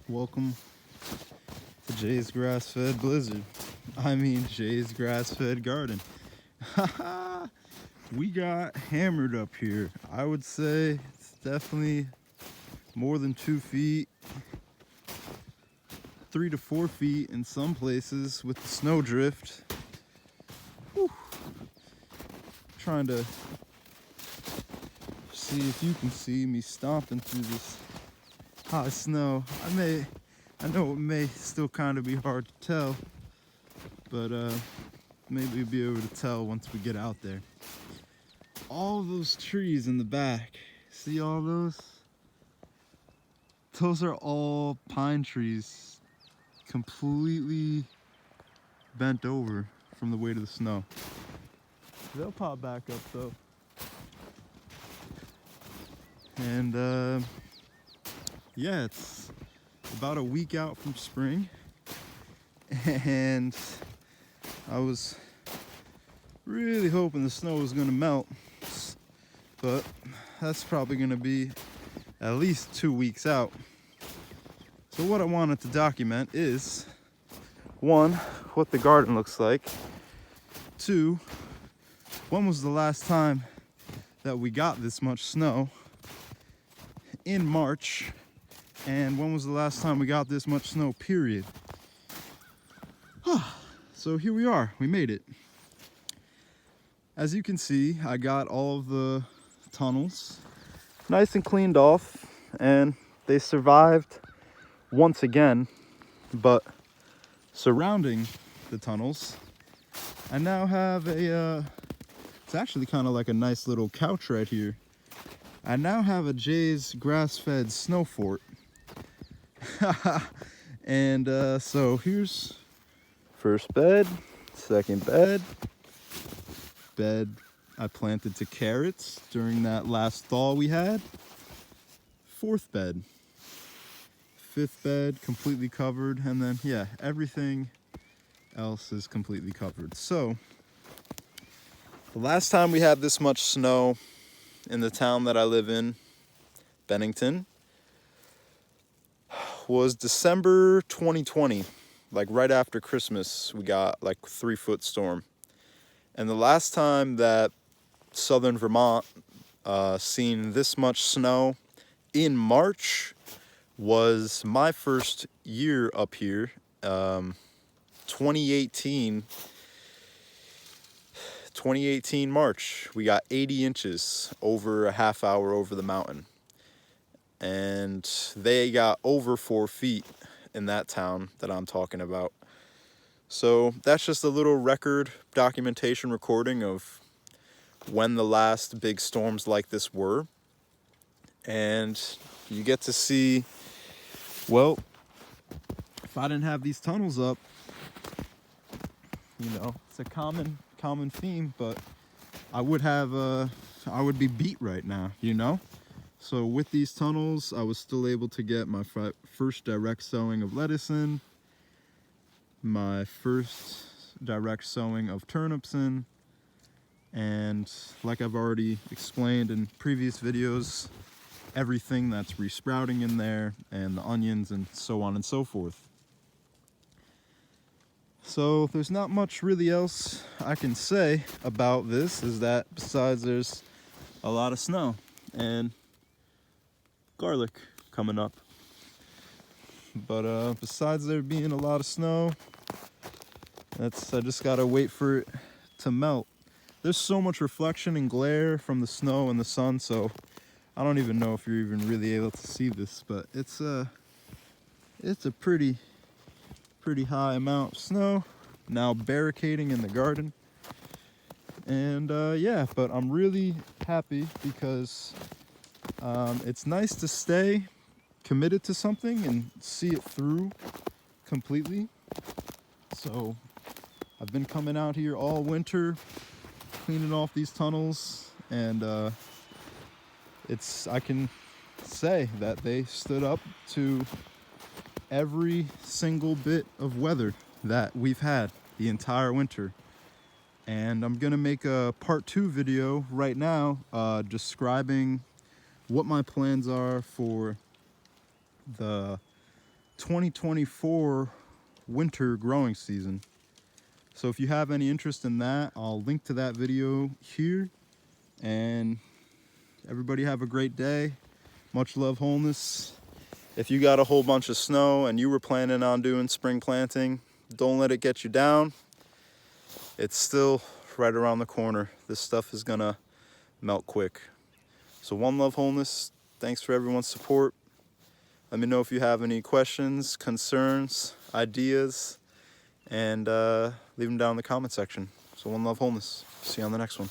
Welcome to Jay's Grass-Fed Blizzard. Jay's Grass-Fed Garden. We got hammered up here. I would say it's definitely more than 2 feet, 3 to 4 feet in some places with the snow drift. Whew. Trying to see if you can see me stomping through this hot snow. I know it may still kind of be hard to tell, but maybe you'll be able to tell once we get out there. All those trees in the back, see all those? Those are all pine trees, completely bent over from the weight of the snow. They'll pop back up though. And yeah, it's about a week out from spring, and I was really hoping the snow was gonna melt, but that's probably gonna be at least 2 weeks out. So what I wanted to document is, 1, what the garden looks like. 2, when was the last time that we got this much snow in March? And when was the last time we got this much snow, period? So here we are, we made it. As you can see, I got all of the tunnels nice and cleaned off, and they survived once again. But surrounding the tunnels, I now have it's actually kind of like a nice little couch right here. I now have a Jay's grass-fed snow fort. And so here's first bed, second bed I planted to carrots during that last thaw we had. Fourth bed, fifth bed completely covered, and then yeah, everything else is completely covered. So the last time we had this much snow in the town that I live in, Bennington, was December 2020, like right after Christmas. We got like 3-foot storm. And the last time that southern Vermont seen this much snow in March was my first year up here, 2018 March. We got 80 inches over a half hour over the mountain. And they got over 4 feet in that town that I'm talking about. So that's just a little record documentation recording of when the last big storms like this were. And you get to see, well, if I didn't have these tunnels up, you know, it's a common theme, but I would be beat right now, you know? So with these tunnels, I was still able to get my first direct sowing of lettuce in, my first direct sowing of turnips in, and like I've already explained in previous videos, everything that's resprouting in there, and the onions and so on and so forth. So there's not much really else I can say about this, is that besides there's a lot of snow and garlic coming up. But besides there being a lot of snow, I just gotta wait for it to melt. There's so much reflection and glare from the snow and the sun, so I don't even know if you're even really able to see this, but it's a pretty high amount of snow now barricading in the garden. And yeah, but I'm really happy because it's nice to stay committed to something and see it through completely. So I've been coming out here all winter, cleaning off these tunnels, and I can say that they stood up to every single bit of weather that we've had the entire winter. And I'm gonna make a part 2 video right now describing what my plans are for the 2024 winter growing season. So if you have any interest in that, I'll link to that video here. And everybody have a great day. Much love, Wholeness. If you got a whole bunch of snow and you were planning on doing spring planting, don't let it get you down. It's still right around the corner. This stuff is gonna melt quick. So one love, Wholeness. Thanks for everyone's support. Let me know if you have any questions, concerns, ideas, and leave them down in the comment section. So one love, Wholeness. See you on the next one.